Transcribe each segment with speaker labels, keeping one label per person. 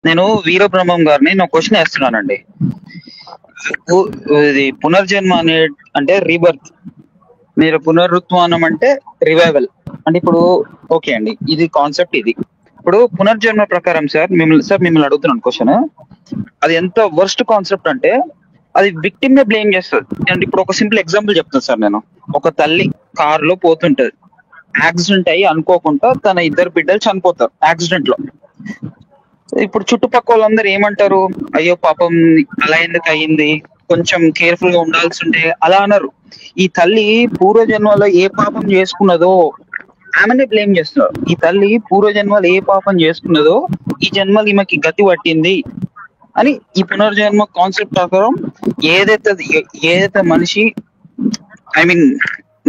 Speaker 1: నేను వీరబ్రహ్మం గారిని నా క్వశ్చన్ వేస్తున్నానండి. ఇది పునర్జన్మ అంటే రీబర్త్, మీరు పునరుత్థానం అంటే రివైవల్ అంటే ఇప్పుడు ఓకే అండి, ఇది కాన్సెప్ట్. ఇది ఇప్పుడు పునర్జన్మ ప్రకారం మిమ్మల్ని అడుగుతున్నాను క్వశ్చన్. అది ఎంత వర్స్ట్ కాన్సెప్ట్ అంటే అది విక్టిమ్ నే బ్లేమ్ చేస్తుంది. అండ్ ఇప్పుడు ఒక సింపుల్ ఎగ్జాంపుల్ చెప్తాను సార్. నేను ఒక తల్లి కార్ లో పోతుంటది, యాక్సిడెంట్ అయ్యి అనుకోకుండా తన 2 బిడ్డలు చనిపోతారు యాక్సిడెంట్ లో. ఇప్పుడు చుట్టుపక్కల వాళ్ళందరూ ఏమంటారు, అయ్యో పాపం అలా ఎందుకు అయ్యింది, కొంచెం కేర్ఫుల్ గా ఉండాల్సి ఉంటే, అలా అన్నారు. ఈ తల్లి పూర్వజన్మలో ఏ పాపం చేసుకున్నదో ఆమెనే బ్లేమ్ చేస్తున్నారు. ఈ తల్లి పూర్వజన్మలో ఏ పాపం చేసుకున్నదో ఈ జన్మలు ఈమెకి గతి పట్టింది అని ఈ పునర్జన్మ కాన్సెప్ట్ ప్రకారం ఏదైతే మనిషి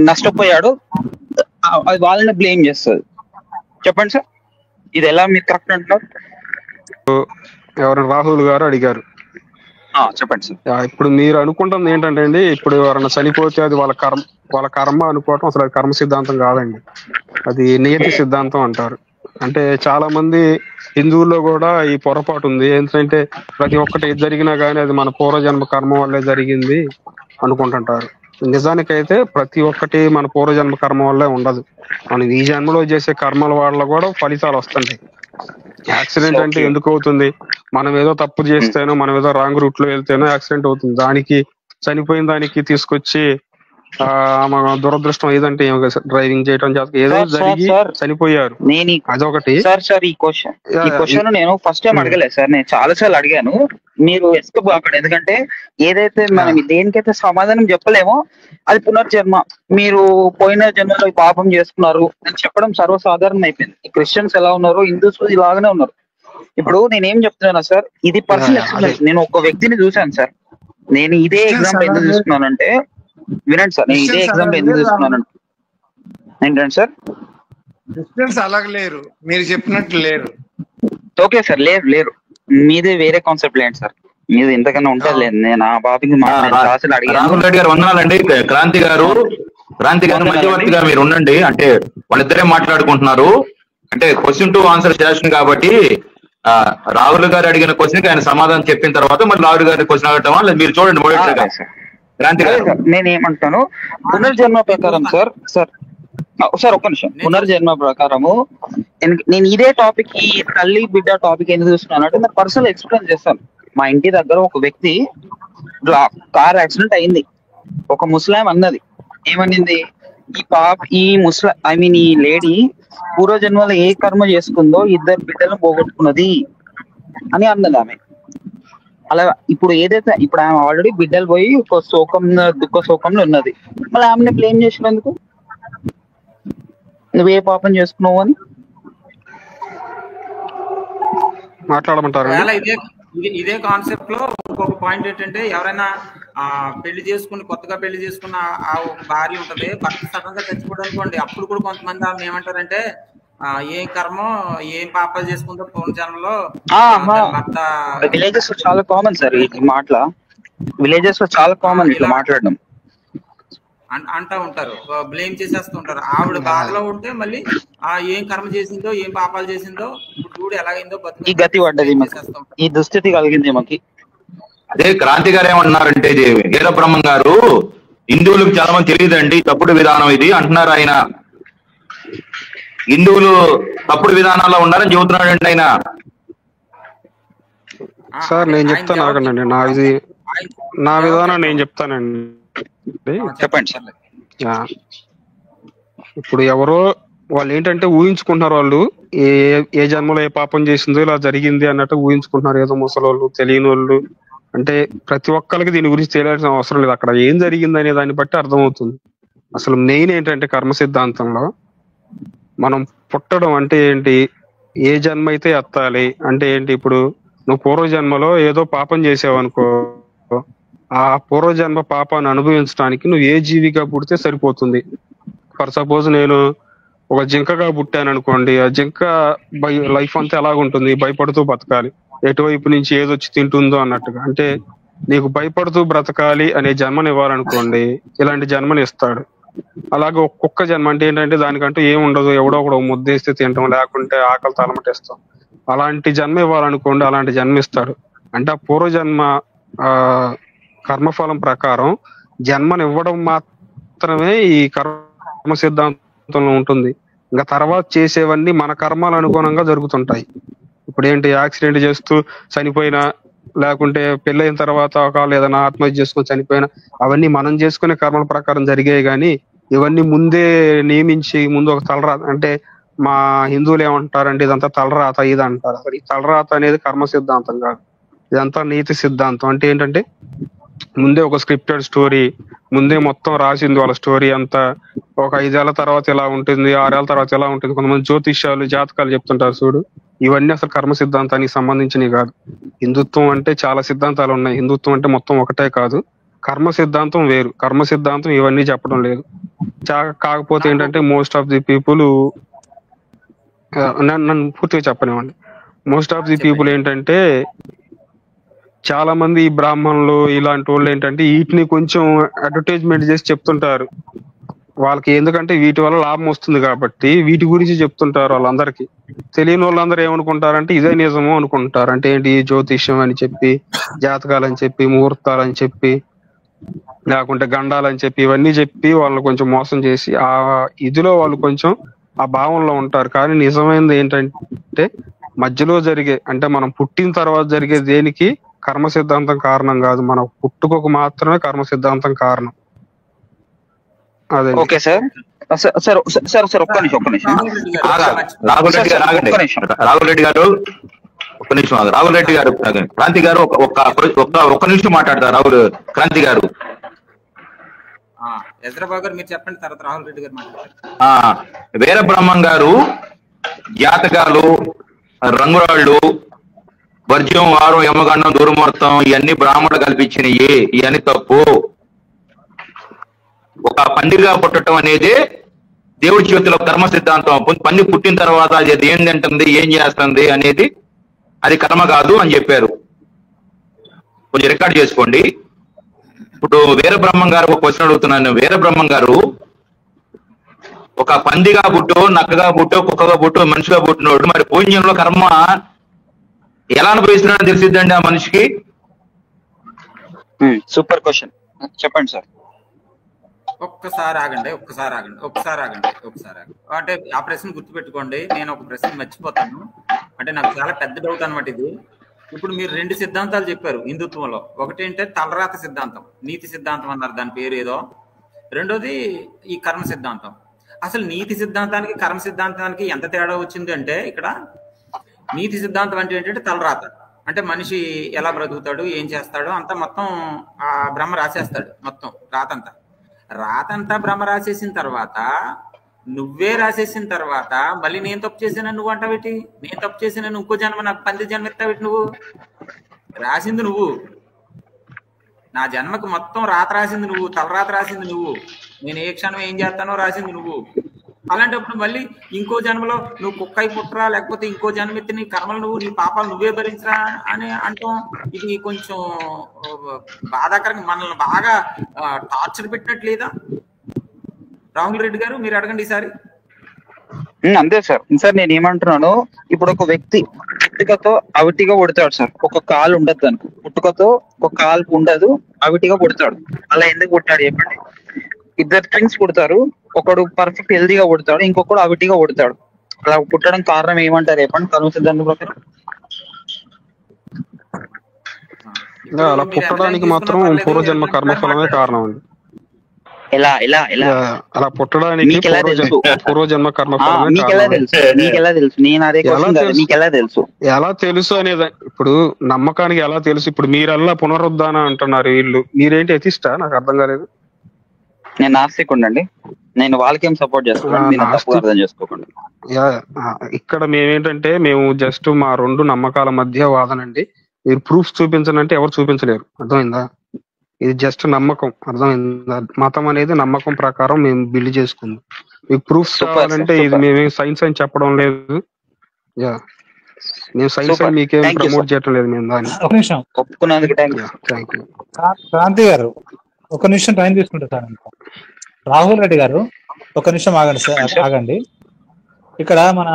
Speaker 1: నష్టపోయాడో అది వాళ్ళని బ్లేమ్ చేస్తుంది. చెప్పండి సార్, ఇది ఎలా మీరు కరెక్ట్ అంటున్నారు?
Speaker 2: ఎవరైనా రాహుల్ గారు అడిగారు.
Speaker 1: చెప్పండి సార్.
Speaker 2: ఇప్పుడు మీరు అనుకుంటుంది ఏంటంటే అండి, ఇప్పుడు ఎవరైనా చనిపోతే అది వాళ్ళ కర్మ అనుకోవటం అసలు అది కర్మ సిద్ధాంతం కాదండి, అది నియతి సిద్ధాంతం అంటారు. అంటే చాలా మంది హిందువుల్లో కూడా ఈ పొరపాటు ఉంది. ఏంటంటే ప్రతి ఒక్కటి జరిగినా గానీ అది మన పూర్వజన్మ కర్మ వల్లే జరిగింది అనుకుంటుంటారు. నిజానికైతే ప్రతి ఒక్కటి మన పూర్వజన్మ కర్మ వల్లే ఉండదు. మనం ఈ జన్మలో చేసే కర్మల వల్ల కూడా ఫలితాలు వస్తుంటాయి. యాక్సిడెంట్ అంటే ఎందుకు అవుతుంది? మనం ఏదో తప్పు చేస్తేనో, మనం ఏదో రాంగ్ రూట్ లో వెళ్తేనో యాక్సిడెంట్ అవుతుంది. దానికి చనిపోయిన దానికి తీసుకొచ్చి మన దురదృష్టం ఏదంటే డ్రైవింగ్ చేయడం ఏదో జరిగి చనిపోయారు, అదొకటి.
Speaker 1: సార్ ఈ క్వశ్చన్ నేను ఫస్ట్ టైం అడగలేదు సార్, నేను చాలా సార్లు అడిగాను. మీరు ఎస్కేప్ కాకండి, ఎందుకంటే ఏదైతే మనం దేనికైతే సమాధానం చెప్పలేమో అది పునర్జన్మ, మీరు పోయిన జన్మలో పాపం చేసుకున్నారు అని చెప్పడం సర్వసాధారణం అయిపోయింది. ఈ క్రిస్టియన్స్ ఎలా ఉన్నారు, హిందూస్ ఇలాగానే ఉన్నారు. ఇప్పుడు నేనేం చెప్తున్నా సార్, ఇది పర్సనల్ ఎక్స్పీరియన్స్. నేను ఒక వ్యక్తిని చూశాను సార్. నేను ఇదే ఎగ్జాంపుల్ ఎందుకు చూస్తున్నానంటే, వినండి సార్, నేను ఇదే ఎగ్జాంపుల్ ఎందుకు చూస్తున్నానంటే, ఏంటంటే సార్
Speaker 3: క్రిస్టియన్స్ అలాగే లేరు, మీరు చెప్పినట్టు లేరు.
Speaker 1: ఓకే సార్, లేరు. మీదే వేరే కాన్సెప్ట్ లేండి సార్, మీది ఇంతకన్నా ఉంటుంది లేదు. నేను ఆ బాబుకి
Speaker 4: రాహుల్ రెడ్డి గారు వందనాలండి. క్రాంతి గారు మధ్యవర్తిగా మీరు ఉండండి. అంటే వాళ్ళిద్దరే మాట్లాడుకుంటున్నారు. అంటే క్వశ్చన్ టు ఆన్సర్ సెషన్ కాబట్టి రాహుల్ గారు అడిగిన క్వశ్చన్ కి ఆయన సమాధానం చెప్పిన తర్వాత మళ్ళీ రాహుల్ గారి క్వశ్చన్ అడగటమా మీరు చూడండి. క్రాంతి గారు,
Speaker 1: నేనేమంటాను, పునర్జన్మ ప్రకారం సార్ ఒక్క నిమిషం. పునర్జన్మ ప్రకారము నేను ఇదే టాపిక్, ఈ తల్లి బిడ్డ టాపిక్ ఎందుకు చూస్తున్నాను అంటే నాకు పర్సనల్ ఎక్స్ప్లెయిన్ చేస్తాను. మా ఇంటి దగ్గర ఒక వ్యక్తి కార్ యాక్సిడెంట్ అయింది. ఒక ముస్లాం అన్నది, ఏమనింది, ఈ లేడీ పూర్వజన్మలో ఏ కర్మ చేసుకుందో 2 బిడ్డలను పోగొట్టుకున్నది అని అన్నది ఆమె. అలా ఇప్పుడు ఆమె ఆల్రెడీ బిడ్డలు పోయి ఒక దుఃఖ శోకంలో ఉన్నది. మళ్ళీ ఆమెను బ్లేమ్ చేసినందుకు నువ్వే పాపం చేసుకున్నావు అని
Speaker 2: మాట్లాడమంటారు.
Speaker 5: ఇదే కాన్సెప్ట్ లో ఇంకొక పాయింట్ ఏంటంటే, ఎవరైనా కొత్తగా పెళ్లి చేసుకున్న ఆ భార్య ఉంటది, భర్త సడన్ గా చచ్చిపోవడం అనుకోండి, అప్పుడు కూడా కొంతమంది ఆమె ఏమంటారంటే ఏం కర్మో ఏం పాపాలు చేసుకుందో పూర్వజన్మలో.
Speaker 1: విలేజెస్ లో చాలా కామన్ సార్ ఈ మాటల, విలేజెస్ లో చాలా కామన్ ఇట్లా మాట్లాడడం
Speaker 5: అంటా ఉంటారు, బ్లేమ్ చేసేస్తూ ఉంటారు. ఆవిడ బాధలో ఉంటే మళ్ళీ ఏం కర్మ చేసిందో ఏం పాపాలు చేసిందో ఇప్పుడు ఎలాగైందో
Speaker 1: ఈ గతి పడ్డది, ఈ దుస్థితి కలిగింది మాకి.
Speaker 4: అదే క్రాంతి గారు ఏమంటున్నారంటే, ఇది వీరబ్రహ్మం గారు హిందువులకు చాలా మంది తెలియదండి తప్పుడు విధానం ఇది అంటున్నారు. ఆయన హిందువులు తప్పుడు విధానాల్లో ఉన్నారని చెబుతున్నాడండి ఆయన.
Speaker 2: సార్ నేను చెప్తాను, ఆగండి. నా విధానం నేను చెప్తానండి.
Speaker 1: చెప్పండి సార్.
Speaker 2: ఇప్పుడు ఎవరో వాళ్ళు ఏంటంటే ఊహించుకుంటున్నారు, వాళ్ళు ఏ జన్మలో ఏ పాపం చేసిందో ఇలా జరిగింది అన్నట్టు ఊహించుకుంటున్నారు. ఏదో ముసలోళ్ళు తెలియని వాళ్ళు. అంటే ప్రతి ఒక్కరికి దీని గురించి తెలియాల్సిన అవసరం లేదు. అక్కడ ఏం జరిగింది అనే దాన్ని బట్టి అర్థమవుతుంది. అసలు మెయిన్ ఏంటంటే కర్మ సిద్ధాంతంలో మనం పుట్టడం అంటే ఏంటి, ఏ జన్మ అయితే ఎత్తాలి అంటే ఏంటి. ఇప్పుడు నువ్వు పూర్వజన్మలో ఏదో పాపం చేసావు అనుకో, ఆ పూర్వజన్మ పాపాన్ని అనుభవించడానికి నువ్వు ఏ జీవిగా పుడితే సరిపోతుంది. ఫర్ సపోజ్ నేను ఒక జింకగా పుట్టాను అనుకోండి, ఆ జింక లైఫ్ అంతా ఎలాగుంటుంది, భయపడుతూ బతకాలి, ఎటువైపు నుంచి ఏదొచ్చి తింటుందో అన్నట్టుగా. అంటే నీకు భయపడుతూ బ్రతకాలి అనే జన్మని ఇవ్వాలనుకోండి, ఇలాంటి జన్మని ఇస్తాడు. అలాగే ఒక్కొక్క జన్మ అంటే ఏంటంటే దానికంటూ ఏం ఉండదు, ఎవడో ఒకడు ముద్దేస్తే తింటాం, లేకుంటే ఆకలి తలమటేస్తాం. అలాంటి జన్మ ఇవ్వాలనుకోండి, అలాంటి జన్మ ఇస్తాడు. అంటే ఆ పూర్వజన్మ ఆ కర్మఫలం ప్రకారం జన్మనివ్వడం మాత్రమే ఈ కర్మ సిద్ధాంతంలో ఉంటుంది. ఇంకా తర్వాత చేసేవన్నీ మన కర్మల అనుగుణంగా జరుగుతుంటాయి. ఇప్పుడు ఏంటి, యాక్సిడెంట్ చేస్తూ చనిపోయినా, లేకుంటే పెళ్ళైన తర్వాత ఒకవేళ ఏదైనా ఆత్మహత్య చేసుకొని చనిపోయినా, అవన్నీ మనం చేసుకునే కర్మల ప్రకారం జరిగాయి. కానీ ఇవన్నీ ముందే నియమించి ముందు ఒక తలరాత, అంటే మా హిందువులు ఏమంటారంటే ఇదంతా తలరాత ఇది అంటారు. అసలు ఈ తలరాత అనేది కర్మ సిద్ధాంతం కాదు, ఇదంతా నీతి సిద్ధాంతం. అంటే ఏంటంటే ముందే ఒక స్క్రిప్టెడ్ స్టోరీ, ముందే మొత్తం రాసింది వాళ్ళ స్టోరీ అంతా. ఒక 5 ఏళ్ల తర్వాత ఎలా ఉంటుంది, 6 ఏళ్ల తర్వాత ఎలా ఉంటుంది, కొంతమంది జ్యోతిష్యాలు జాతకాలు చెప్తుంటారు చూడు, ఇవన్నీ అసలు కర్మ సిద్ధాంతానికి సంబంధించినవి కాదు. హిందుత్వం అంటే చాలా సిద్ధాంతాలు ఉన్నాయి, హిందుత్వం అంటే మొత్తం ఒకటే కాదు. కర్మ సిద్ధాంతం వేరు, కర్మ సిద్ధాంతం ఇవన్నీ చెప్పడం లేదు. కాకపోతే ఏంటంటే మోస్ట్ ఆఫ్ ది పీపుల్, నన్ను పూర్తిగా చెప్పనివ్వండి, మోస్ట్ ఆఫ్ ది పీపుల్ ఏంటంటే చాలా మంది ఈ బ్రాహ్మణులు ఇలాంటి వాళ్ళు ఏంటంటే వీటిని కొంచెం అడ్వర్టైజ్మెంట్ చేసి చెప్తుంటారు వాళ్ళకి, ఎందుకంటే వీటి వల్ల లాభం వస్తుంది కాబట్టి వీటి గురించి చెప్తుంటారు వాళ్ళందరికీ. తెలియని వాళ్ళందరూ ఏమనుకుంటారంటే ఇదే నిజము అనుకుంటారు. అంటే ఏంటి, జ్యోతిష్యం అని చెప్పి, జాతకాలని చెప్పి, ముహూర్తాలని చెప్పి, లేకుంటే గండాలని చెప్పి, ఇవన్నీ చెప్పి వాళ్ళని కొంచెం మోసం చేసి ఆ ఇదిలో వాళ్ళు కొంచెం ఆ భావంలో ఉంటారు. కానీ నిజమైనది ఏంటంటే మధ్యలో జరిగే, అంటే మనం పుట్టిన తర్వాత జరిగే దేనికి కర్మ సిద్ధాంతం కారణం కాదు, మన పుట్టుకకు మాత్రమే కర్మ సిద్ధాంతం కారణం. అదే.
Speaker 1: Okay sir. Sir sir sir ఒక్క నిమిషం
Speaker 4: రాఘుల్ రెడ్డి గారు ఒక్క నిమిషం, రాఘుల్ రెడ్డి గారు, క్రాంతి గారు ఒక్క నిమిషం మాట్లాడతారు. క్రాంతి గారు,
Speaker 5: మీరు చెప్పండి, తర్వాత రాహుల్ రెడ్డి గారు మాట్లాడతారు.
Speaker 4: వీర బ్రహ్మం గారు జాతకాలు, రంగురాళ్ళు, వర్జ్యం, వారం, యమగండం, దుర్ముహూర్తం ఇవన్నీ బ్రాహ్మణులు కల్పించినవి, ఇవన్నీ తప్పు. ఒక పందిగా పుట్టడం అనేది దేవుడి చేతిలో కర్మ సిద్ధాంతం. పంది పుట్టిన తర్వాత అది ఏం తింటుంది, ఏం చేస్తుంది అనేది అది కర్మ కాదు అని చెప్పారు. కొంచెం రికార్డ్ చేసుకోండి. ఇప్పుడు వీరబ్రహ్మం గారు ఒక క్వశ్చన్ అడుగుతున్నాను. వీరబ్రహ్మం గారు ఒక పందిగా పుట్టు, నక్కగా పుట్టు, కుక్కగా పుట్టు, మనిషిగా పుట్టినోడు మరి పూజ్యంలో కర్మ ఎలా అనుభవిస్తున్నాడో తెలిసిద్దండి ఆ మనిషికి?
Speaker 1: సూపర్ క్వశ్చన్, చెప్పండి సార్.
Speaker 5: ఒక్కసారి ఆగండి. అంటే ఆ ప్రశ్న గుర్తుపెట్టుకోండి. నేను ఒక ప్రశ్న మర్చిపోతాను, అంటే నాకు చాలా పెద్ద డౌట్ అనమాట ఇది. ఇప్పుడు మీరు 2 సిద్ధాంతాలు చెప్పారు హిందుత్వంలో. ఒకటి ఏంటంటే తలరాత సిద్ధాంతం, నీతి సిద్ధాంతం అన్నారు, దాని పేరు ఏదో. రెండోది ఈ కర్మ సిద్ధాంతం. అసలు నీతి సిద్ధాంతానికి కర్మ సిద్ధాంతానికి ఎంత తేడా వచ్చింది అంటే, ఇక్కడ నీతి సిద్ధాంతం అంటే ఏంటంటే తలరాత, అంటే మనిషి ఎలా బ్రతుకుతాడు, ఏం చేస్తాడు అంతా మొత్తం ఆ బ్రహ్మ రాసేస్తాడు. మొత్తం రాతంతా బ్రహ్మ రాసేసిన తర్వాత, నువ్వే రాసేసిన తర్వాత మళ్ళీ నేను తప్పు చేసినా నువ్వు అంటావేటి, నేను తప్పు చేసినా ఇంకో జన్మ నాకు పంది జన్మ ఇస్తావేటి, నువ్వు రాసింది నువ్వు, నా జన్మకు మొత్తం రాత రాసింది నువ్వు, తలరాత రాసింది నువ్వు, నేను ఏ క్షణం ఏం చేస్తానో రాసింది నువ్వు. అలాంటప్పుడు మళ్ళీ ఇంకో జన్మలో నువ్వు కుక్కై పుట్టరా, లేకపోతే ఇంకో జన్మ ఎత్తి నీ కర్మలు నువ్వు, నీ పాపాలు నువ్వే భరించరా అని అంటాం. ఇది కొంచెం బాధాకరంగా, మనల్ని బాగా టార్చర్ పెట్టినట్లేదా? రాహుల్ రెడ్డి గారు మీరు అడగండి ఈసారి.
Speaker 1: అంతే సార్. సార్ నేను ఏమంటున్నాను, ఇప్పుడు ఒక వ్యక్తి పుట్టుకతో అవిటిగా పుడతాడు సార్, ఒక కాలు ఉండదు దానికి, పుట్టుకతో ఒక కాలు ఉండదు, అవిటిగా పుడతాడు. అలా ఎందుకు పుట్టాడు చెప్పండి? 2 ట్విన్స్ పుడతారు, ఒకడు పర్ఫెక్ట్ హెల్దీగా పుడతాడు, ఇంకొకడు అవిటిగా పుడతాడు. అలా పుట్టడం కారణం ఏమంటారు చెప్పండి కర్మ సిద్ధాంతం ప్రకారం?
Speaker 2: అలా పుట్టడానికి మాత్రం పూర్వజన్మ కర్మఫలమే కారణం అండి.
Speaker 1: ఎలా ఎలా ఎలా
Speaker 2: అలా పుట్టడానికి పూర్వజన్మ కర్మఫలమే
Speaker 1: నీకెలా తెలుసు? నేను అదే నీకెలా తెలుసు?
Speaker 2: ఎలా తెలుసు అనేది, ఇప్పుడు నమ్మకానికి ఎలా తెలుసు? ఇప్పుడు మీరల్లా పునరుద్ధానం అంటున్నారు, వీళ్ళు మీరేంటి ఎథిస్టా? నాకు అర్థం కాలేదు.
Speaker 1: నేను నాస్తికుండండి, నేను వాళ్ళకేం సపోర్ట్ చేస్తాను, అర్థం చేసుకోకండి.
Speaker 2: ఇక్కడ మేమేంటంటే మేము జస్ట్ మా 2 నమ్మకాల మధ్య వాదనండి. మీరు ప్రూఫ్స్ చూపించనంటే ఎవరు చూపించలేరు, అర్థమైందా? ఇది జస్ట్ నమ్మకం, అర్థమైందా? మతం అనేది నమ్మకం ప్రకారం మేము బిల్డ్ చేసుకుందాం. మీకు ప్రూఫ్స్ కావాలంటే ఇది మేమేం సైన్స్ అని చెప్పడం లేదు, మేము సైన్స్ అని మీకేం ప్రమోట్ చేయడం లేదు మేము దాన్ని.
Speaker 6: ఒక నిమిషం
Speaker 1: ఒప్పుకున్నందుకు
Speaker 2: థ్యాంక్ యూ.
Speaker 6: క్రాంతి గారు ఒక నిమిషం టైం తీసుకుంటారు సార్. రాహుల్ రెడ్డి గారు ఒక నిమిషం ఆగండి సార్, ఆగండి. ఇక్కడ మన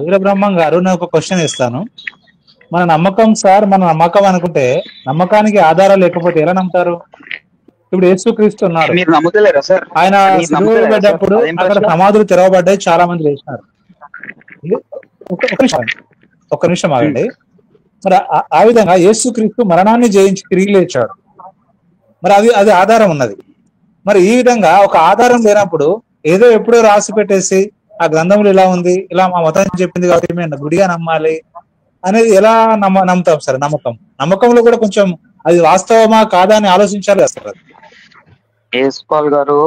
Speaker 6: వీరబ్రహ్మం గారు, నేను ఒక క్వశ్చన్ ఇస్తాను. మన నమ్మకం సార్, మన నమ్మకం అనుకుంటే నమ్మకానికి ఆధారాలు లేకపోతే ఎలా నమ్ముతారు? ఇప్పుడు యేసుక్రీస్తు ఉన్నారు,
Speaker 1: మీరు నమ్ముతలేరా సార్?
Speaker 6: ఆయన
Speaker 1: మీరు
Speaker 6: సిలువ
Speaker 1: నమ్ముతలేరా సార్?
Speaker 6: పడ్డప్పుడు
Speaker 1: అదేం
Speaker 6: అక్కడ
Speaker 1: ప్రశ్న?
Speaker 6: సమాధులు తెరవబడ్డాయి, చాలా మంది లేచినారు. ఒక్క నిమిషం ఆగండి. మరి ఆ విధంగా యేసుక్రీస్తు మరణాన్ని జయించి తిరిగి లేచాడు. మరి అది ఆధారం ఉన్నది. మరి ఈ విధంగా ఒక ఆధారం లేనప్పుడు ఏదో ఎప్పుడో రాసి పెట్టేసి ఆ గ్రంథంలో ఇలా ఉంది, ఇలా మా మతం చెప్పింది కాబట్టి మేము గుడిగా నమ్మాలి అనేది ఎలా నమ్ముతాం సార్? నమ్మకంలో కూడా కొంచెం అది వాస్తవమా కాదా అని ఆలోచించాలి కదా సార్.
Speaker 1: యేసుపాల్ గారు,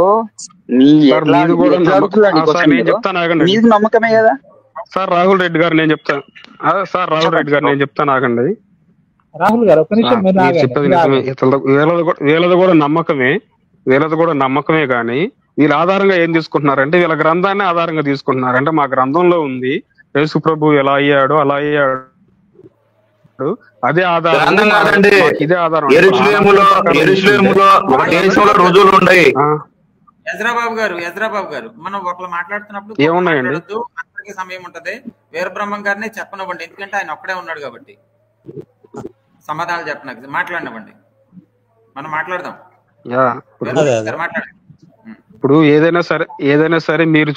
Speaker 1: మీ
Speaker 2: సార్
Speaker 1: ఎట్లా
Speaker 2: మీది కూడా
Speaker 1: ఎట్లా అడుగుతున్నారండి
Speaker 2: సార్
Speaker 1: క్వశ్చన్
Speaker 2: నేను
Speaker 1: మీరు?
Speaker 2: చెప్తాను ఆగండి.
Speaker 1: మీది నమ్మకమే కదా
Speaker 2: సార్ రాహుల్ రెడ్డి గారు నేను చెప్తాను. సార్ రాహుల్ రెడ్డి గారు నేను చెప్తాను ఆగండి.
Speaker 6: రాహుల్ గారు ఒక నిమిషం, మీరు
Speaker 2: మీరు
Speaker 6: ఆగండి,
Speaker 2: చెప్పేది
Speaker 6: మీరు
Speaker 2: నిజమే.
Speaker 6: ఆగండి.
Speaker 2: వీళ్ళది కూడా నమ్మకమే కానీ వీళ్ళ ఆధారంగా ఏం తీసుకుంటున్నారంటే వీళ్ళ గ్రంథాన్ని ఆధారంగా తీసుకుంటున్నారు. అంటే మా గ్రంథంలో ఉంది యేసు ప్రభు ఎలా అయ్యాడు అలా అయ్యాడు, అదే ఆధారం.
Speaker 4: గ్రంథం కాదండి,
Speaker 2: ఇదే ఆధారం.
Speaker 4: యెరూషలేములో ఒక దేశంలో రుజువులు ఉన్నాయి.
Speaker 5: యజ్రాబాబు గారు మనం ఒకళ్ళు మాట్లాడుతున్నప్పుడు
Speaker 2: ఏమున్నాయండి?
Speaker 5: మాట్లాడొద్దు, అందరికీ సమయం ఉంటది. వీరబ్రహ్మం గారిని చెప్పనివ్వండి, ఎందుకంటే ఆయన ఒక్కడే ఉన్నాడు కాబట్టి. సమాధానాలు చెప్పడానికి మాట్లాడినవ్వండి, మనం మాట్లాడదాం.
Speaker 2: యా,
Speaker 5: మాట్లాడండి.
Speaker 2: ఇప్పుడు ఏదైనా సరే మీరు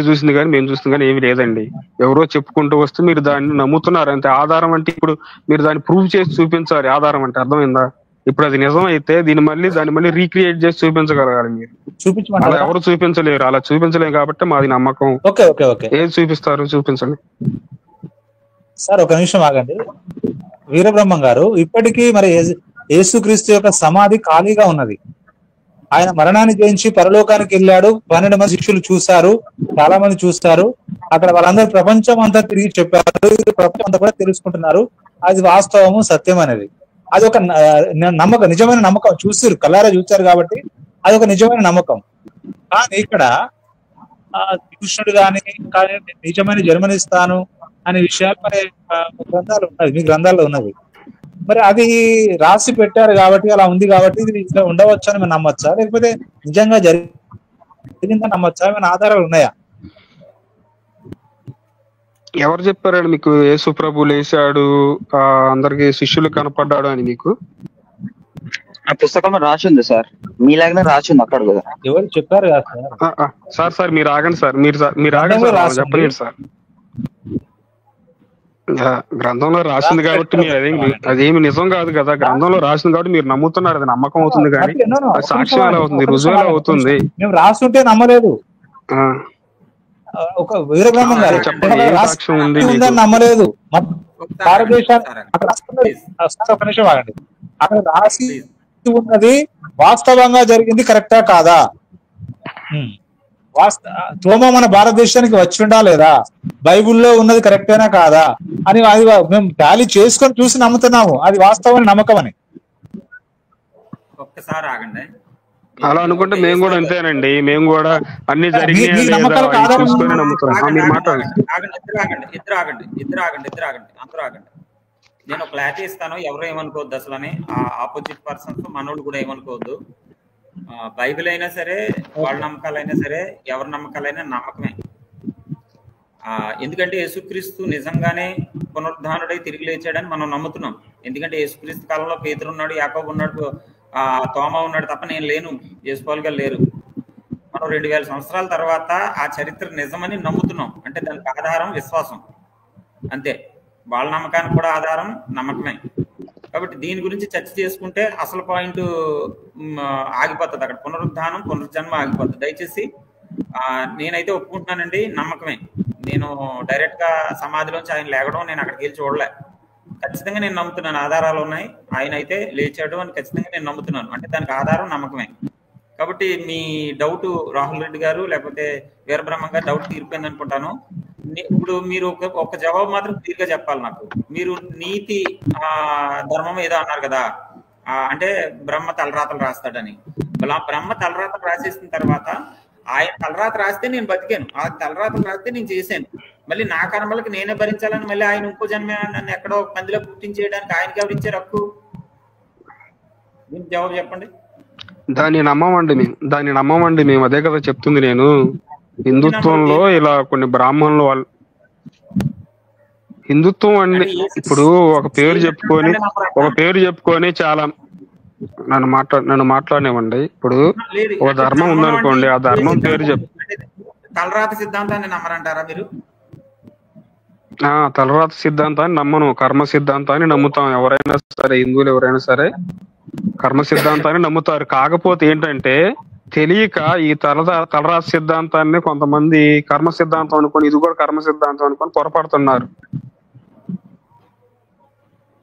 Speaker 2: చూసింది కానీ మేము చూసింది కానీ ఏమి లేదండి. ఎవరో చెప్పుకుంటూ వస్తే మీరు దాన్ని నమ్ముతున్నారు అంతే. ఆధారం అంటే ఇప్పుడు మీరు దాన్ని ప్రూవ్ చేసి చూపించాలి. ఆధారం అంటే అర్థమైందా? ఇప్పుడు అది నిజం అయితే దాన్ని మళ్ళీ రీక్రియేట్ చేసి చూపించగలగాలి. మీరు అలా ఎవరు చూపించలేరు. అలా చూపించలేము కాబట్టి మాది నమ్మకం. ఏది చూపిస్తారు? చూపించండి
Speaker 6: సార్. ఒక నిమిషం ఆగండి. వీరబ్రహ్మం గారు, ఇప్పటికీ మరి యేసుక్రీస్తు యొక్క సమాధి ఖాళీగా ఉన్నది. ఆయన మరణాన్ని జయించి పరలోకానికి వెళ్ళాడు. 12 మంది శిష్యులు చూశారు, చాలా మంది చూస్తారు. అక్కడ వాళ్ళందరూ ప్రపంచం అంతా తిరిగి చెప్పారు, ప్రపంచం అంతా కూడా తెలుసుకుంటున్నారు అది వాస్తవము, సత్యం అనేది. అది ఒక నమ్మకం, నిజమైన నమ్మకం. చూసారు, కళ్ళారా చూశారు కాబట్టి అది ఒక నిజమైన నమ్మకం. కానీ ఇక్కడ కృష్ణుడు కానీ నిజమైన జన్మనిస్తాను అనే విషయాలు మరి గ్రంథాలు ఉన్నది, మీ గ్రంథాల్లో ఉన్నది. మరి అది రాసి పెట్టారు కాబట్టి, అలా ఉంది కాబట్టి ఇది ఇట్లా ఉండవచ్చు అని మనం నమ్మచ్చా, లేకపోతే నిజంగా జరిగిందని నమ్మచ్చా? ఏమైనా ఆధారాలు ఉన్నాయా?
Speaker 2: ఎవరు చెప్పారండి మీకు యేసు ప్రభు లేచాడు, అందరికి శిష్యులు కనపడ్డాడు అని? మీకు
Speaker 1: ఆ పుస్తకంలో రాసి ఉంది సార్, మీలాగానే రాసి ఉంది అక్కడ కూడా.
Speaker 6: ఎవరు చెప్పారు కదా
Speaker 2: సార్? సార్ మీరు ఆగండి సార్, మీరు ఆగండి సార్, చెప్పలేదు సార్. గ్రంథంలో రాసింది కాబట్టి మీరు అదేమి నిజం కాదు కదా. గ్రంథంలో రాసింది కాబట్టి మీరు నమ్ముతున్నారు, అది నమ్మకం అవుతుంది. కానీ సాక్ష్యం ఎలా అవుతుంది, రుజువు ఎలా అవుతుంది?
Speaker 6: మేము రాస్తుంటే నమ్మలేదు. ఒక వీరబ్రహ్మం గారు
Speaker 2: సాక్ష్యం ఉంది
Speaker 6: ఉందని నమ్మలేదు. భారతదేశాన్ని ఒక నిమిషం ఆగండి. అక్కడ రాసి ఉన్నది వాస్తవంగా జరిగింది, కరెక్టా కాదా? తోమ మన భారతదేశానికి వచ్చిండా లేదా, బైబుల్లో ఉన్నది కరెక్టేనా కాదా అని అది మేము టాలీ చేసుకొని చూసి నమ్ముతున్నాము, అది వాస్తవమైన నమ్మకం అని.
Speaker 5: ఒక్కసారి ఆగండి.
Speaker 2: అలా అనుకుంటే మేము కూడా అంతేనండి, మేము కూడా అన్ని జరిగి చూసుకొని నమ్ముతున్నాం. మీరు మాట్లాడండి.
Speaker 5: అందరూ ఆగండి. నేను ఒక క్లారిటీ ఇస్తాను, ఎవరు ఏమనుకోవద్దు అసలు అని. ఆపోజిట్ పర్సన్స్ మనోళ్ళు కూడా ఏమనుకోవద్దు. బైబిల్ అయినా సరే, వాళ్ళ నమ్మకాలైనా సరే, ఎవరి నమ్మకాలైనా నమ్మకమే. ఎందుకంటే యేసుక్రీస్తు నిజంగానే పునరుద్ధానుడై తిరిగి లేచాడని మనం నమ్ముతున్నాం. ఎందుకంటే యేసుక్రీస్తు కాలంలో పేతురు ఉన్నాడు, యాకోబు ఉన్నాడు, తోమా ఉన్నాడు తప్ప నేను లేను, యేసుపాల్ గారు లేరు. మనం 2000 సంవత్సరాల తర్వాత ఆ చరిత్ర నిజమని నమ్ముతున్నాం. అంటే దానికి ఆధారం విశ్వాసం అంతే. వాళ్ళ నమ్మకానికి కూడా ఆధారం నమ్మకమే. కాబట్టి దీని గురించి చర్చ చేసుకుంటే అసలు పాయింట్ ఆగిపోతుంది అక్కడ. పునరుద్ధానం, పునర్జన్మ ఆగిపోతుంది. దయచేసి నేనైతే ఒప్పుకుంటున్నానండి, నమ్మకమే. నేను డైరెక్ట్ గా సమాధిలోంచి ఆయన లేగడం నేను అక్కడికి వెళ్ళి చూడలే. ఖచ్చితంగా నేను నమ్ముతున్నాను, ఆధారాలు ఉన్నాయి. ఆయన అయితే లేచాడు అని ఖచ్చితంగా నేను నమ్ముతున్నాను. అంటే దానికి ఆధారం నమ్మకమే. కాబట్టి మీ డౌట్ రాహుల్ రెడ్డి గారు లేకపోతే వీరబ్రహ్మం గారు డౌట్ తీరిపోయింది అనుకుంటాను. ఇప్పుడు మీరు ఒక జవాబు మాత్రం క్లియర్ గా చెప్పాలి నాకు. మీరు నీతి ధర్మం ఏదో అన్నారు కదా, అంటే బ్రహ్మ తలరాతలు రాస్తాడని. బ్రహ్మ తలరాతలు రాసేసిన తర్వాత ఆయన తలరాత రాస్తే నేను బతికాను, ఆ తలరాతలు రాస్తే నేను చేశాను. మళ్ళీ నా కర్మలకు నేనే భరించాలని మళ్ళీ ఆయన ఇంకో జన్మ నన్ను ఎక్కడో పందిలో పుట్టించేయడానికి ఆయనకి ఎవరు ఇచ్చారు హక్కు? దీనికి జవాబు చెప్పండి.
Speaker 2: దాన్ని నమ్మమండి మేము, అదే కదా చెప్తుంది నేను. హిందుత్వంలో ఇలా కొన్ని బ్రాహ్మణులు వాళ్ళు హిందుత్వం అండి. ఇప్పుడు ఒక పేరు చెప్పుకొని చాలా నన్ను మాట్లాడనివ్వండి. ఇప్పుడు ఒక ధర్మం ఉందనుకోండి, ఆ ధర్మం పేరు
Speaker 5: తలరాత సిద్ధాంతాన్ని నమ్మరంటారా మీరు?
Speaker 2: తలరాత సిద్ధాంతాన్ని నమ్మను, కర్మ సిద్ధాంతాన్ని నమ్ముతాం. ఎవరైనా సరే, హిందువులు ఎవరైనా సరే కర్మ సిద్ధాంతాన్ని నమ్ముతారు. కాకపోతే ఏంటంటే తెలియక ఈ తలరాత సిద్ధాంతాన్ని కొంతమంది కర్మ సిద్ధాంతం అనుకొని, ఇది కూడా కర్మ సిద్ధాంతం అనుకొని పొరపడుతున్నారు.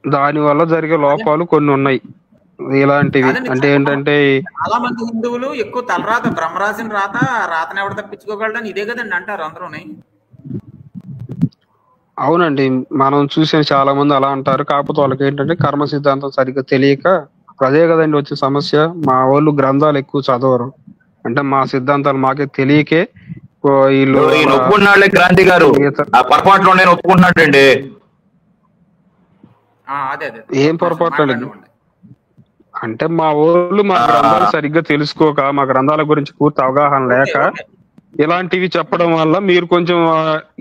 Speaker 2: దాని వల్ల జరిగే లోపాలు కొన్ని ఉన్నాయి ఇలాంటివి. అంటే ఏంటంటే
Speaker 5: చాలా మంది హిందువులు ఎక్కువ తలరాత బ్రహ్మరాసిన రాతను ఎవరు తప్పించుకోగలడని ఇదే కదండి అంటారు అందరూ.
Speaker 2: అవునండి, మనం చూసిన చాలా మంది అలా అంటారు. కాకపోతే వాళ్ళకి ఏంటంటే కర్మ సిద్ధాంతం సరిగ్గా తెలియక, అదే కదండి వచ్చే సమస్య. మా వాళ్ళు గ్రంథాలు ఎక్కువ చదవరు, అంటే మా సిద్ధాంతాలు మాకే తెలియకే వీళ్ళు
Speaker 4: ఒప్పుకున్నాళ్ళే. క్రాంతి గారు ఆ పొరపాట్లో నేను ఒప్పుకుంటున్నాడండి.
Speaker 2: ఏం పొరపాటు అండి? అంటే మా వాళ్ళు మా గ్రంథాలు సరిగ్గా తెలుసుకోక, మా గ్రంథాల గురించి పూర్తి అవగాహన లేక ఇలాంటివి చెప్పడం వల్ల మీరు కొంచెం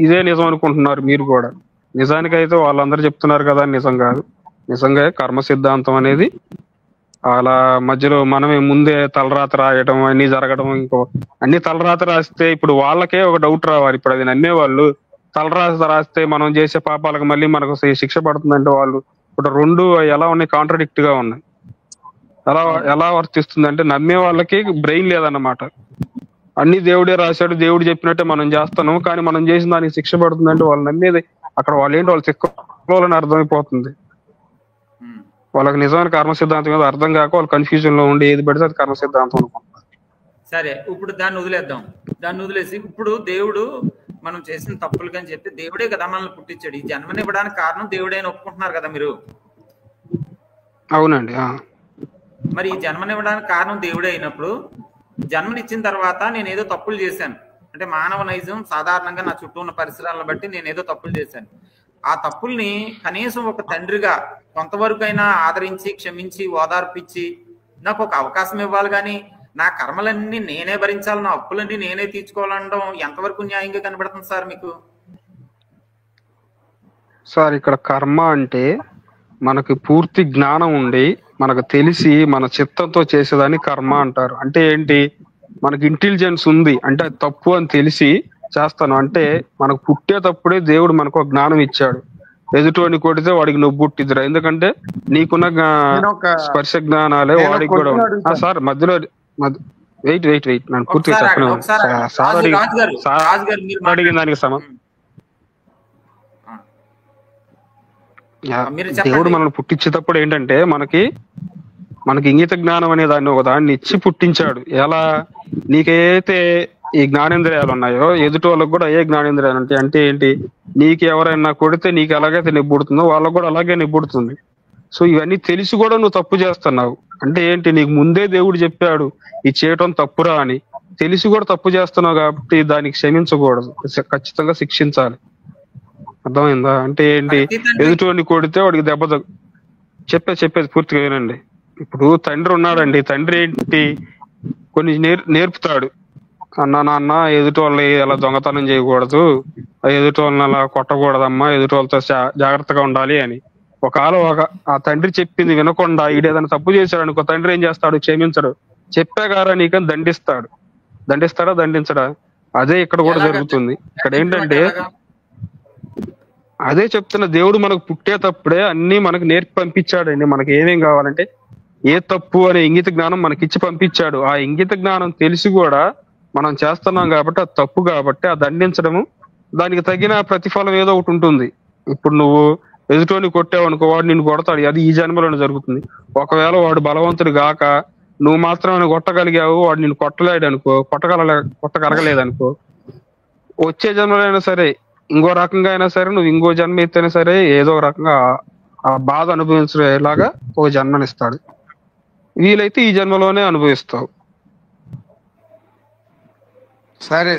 Speaker 2: ఇదే నిజం అనుకుంటున్నారు. మీరు కూడా నిజానికైతే వాళ్ళందరూ చెప్తున్నారు కదా, నిజం కాదు. నిజంగా కర్మ సిద్ధాంతం అనేది అలా మధ్యలో మనమే ముందే తలరాత రాయటం అన్ని జరగడం, ఇంకో అన్ని తలరాత రాస్తే ఇప్పుడు వాళ్ళకే ఒక డౌట్ రావాలి. ఇప్పుడు అది నమ్మే వాళ్ళు తలరాత రాస్తే మనం చేసే పాపాలకు మళ్ళీ మనకు శిక్ష పడుతుందంటే వాళ్ళు ఇప్పుడు రెండు ఎలా ఉన్నాయి, కాంట్రడిక్ట్ గా ఉన్నాయి. ఎలా వర్తిస్తుంది అంటే నమ్మే వాళ్ళకి బ్రెయిన్ లేదన్నమాట. అన్ని దేవుడే రాశాడు, దేవుడు చెప్పినట్టే మనం చేస్తాను, కానీ మనం చేసిన దానికి శిక్ష పడుతుందంటే వాళ్ళు నమ్మేది అక్కడ వాళ్ళు ఏంటి, వాళ్ళు చిక్కని అర్థమైపోతుంది. వాళ్ళకి నిజమైన కర్మ సిద్ధాంతం మీద అర్థం కాక వాళ్ళు కన్ఫ్యూజన్ లో ఉండి ఏది పడితే అది కర్మ సిద్ధాంతం అనుకుంటారు.
Speaker 5: సరే, ఇప్పుడు దాన్ని వదిలేద్దాం. దాన్ని వదిలేసి ఇప్పుడు దేవుడు మనం చేసిన తప్పులు అని చెప్పి దేవుడే కదా మనల్ని పుట్టించాడు. ఈ జన్మనివ్వడానికి కారణం దేవుడే అని ఒప్పుకుంటున్నారు కదా మీరు?
Speaker 2: అవునండి.
Speaker 5: మరి ఈ జన్మనివ్వడానికి కారణం దేవుడే అయినప్పుడు జన్మనిచ్చిన తర్వాత నేను ఏదో తప్పులు చేశాను అంటే మానవ నైజం సాధారణంగా నా చుట్టూ ఉన్న పరిసరాలను బట్టి నేను ఏదో తప్పులు చేశాను. ఆ తప్పుల్ని కనీసం ఒక తండ్రిగా కొంతవరకైనా ఆదరించి, క్షమించి, ఓదార్పిచ్చి నాకు ఒక అవకాశం ఇవ్వాలి. కానీ నా కర్మలన్నీ నేనే భరించాలి, నా అప్పులన్నీ నేనే తీర్చుకోవాలనడం ఎంతవరకు న్యాయంగా కనబడుతుంది సార్ మీకు?
Speaker 2: సార్ ఇక్కడ కర్మ అంటే మనకి పూర్తి జ్ఞానం ఉండి మనకు తెలిసి మన చిత్తంతో చేసేదాన్ని కర్మ అంటారు. అంటే ఏంటి, మనకి ఇంటెలిజెన్స్ ఉంది అంటే అది తప్పు అని తెలిసి చేస్తాను. అంటే మనకు పుట్టేటప్పుడే దేవుడు మనకు ఒక జ్ఞానం ఇచ్చాడు. ఎదుటోని కొడితే వాడికి నొప్పి పుట్టిద్దిరా, ఎందుకంటే నీకున్న స్పర్శ జ్ఞానాలే వాడికి కూడా ఉన్నాయి. సార్ మధ్యలో వెయిట్ నన్ను పూర్తిగా చెప్పను. సార్ అడిగిన దానికి దేవుడు మనల్ని పుట్టించేటప్పుడు ఏంటంటే మనకి ఇంగిత జ్ఞానం అనే దాన్ని ఒక దాన్ని ఇచ్చి పుట్టించాడు. ఎలా నీకైతే ఈ జ్ఞానేంద్రియాలు ఉన్నాయో ఎదుటి వాళ్ళకి కూడా ఏ జ్ఞానేంద్రియాలు ఉంటాయి. అంటే ఏంటి, నీకు ఎవరైనా కొడితే నీకు ఎలాగైతే నిబ్బుడుతుందో వాళ్ళకు కూడా అలాగే నిబ్బుడుతుంది. సో ఇవన్నీ తెలిసి కూడా నువ్వు తప్పు చేస్తున్నావు. అంటే ఏంటి, నీకు ముందే దేవుడు చెప్పాడు ఇది చేయటం తప్పురా అని, తెలిసి కూడా తప్పు చేస్తున్నావు కాబట్టి దానికి క్షమించకూడదు, ఖచ్చితంగా శిక్షించాలి. అర్థమైందా? అంటే ఏంటి, ఎదుటివాడిని కొడితే వాడికి దెబ్బ చెప్పేది పూర్తిగా వినండి. ఇప్పుడు తండ్రి ఉన్నాడండి, తండ్రి ఏంటి కొన్ని నేర్పుతాడు. నాన్న ఎదుటి వాళ్ళని అలా దొంగతనం చేయకూడదు, ఎదుటి వాళ్ళని అలా కొట్టకూడదమ్మా, ఎదుటి వాళ్ళతో జాగ్రత్తగా ఉండాలి అని. ఒకవేళ ఆ తండ్రి చెప్పింది వినకుండా ఈడేదైనా తప్పు చేశాడు అనుకో, తండ్రి ఏం చేస్తాడు, క్షమించడు. చెప్పాగారా నీకని దండిస్తాడా దండించడా? అదే ఇక్కడ కూడా జరుగుతుంది. ఇక్కడ ఏంటంటే అదే చెప్తున్న, దేవుడు మనకు పుట్టేటప్పుడే అన్ని మనకు నేర్పి పంపించాడండి. మనకి ఏమేం కావాలంటే ఏ తప్పు అనే ఇంగిత జ్ఞానం మనకి ఇచ్చి పంపించాడు. ఆ ఇంగిత జ్ఞానం తెలిసి కూడా మనం చేస్తున్నాం కాబట్టి అది తప్పు, కాబట్టి ఆ దండించడము దానికి తగిన ప్రతిఫలం ఏదో ఒకటి ఉంటుంది. ఇప్పుడు నువ్వు ఎదుటోని కొట్టావు అనుకో, వాడు నిన్ను కొడతాడు, అది ఈ జన్మలోనే జరుగుతుంది. ఒకవేళ వాడు బలవంతుడు గాక నువ్వు మాత్రం కొట్టగలిగావు, వాడు నిన్ను కొట్టలేడు అనుకో, కొట్టగలగలేదు అనుకో, వచ్చే జన్మలో అయినా సరే ఇంకో రకంగా అయినా సరే నువ్వు ఇంకో జన్మ ఎత్తైనా సరే ఏదో ఒక రకంగా ఆ బాధ అనుభవించేలాగా ఒక జన్మనిస్తాడు. వీలైతే ఈ జన్మలోనే అనుభవిస్తావు.
Speaker 3: సరే.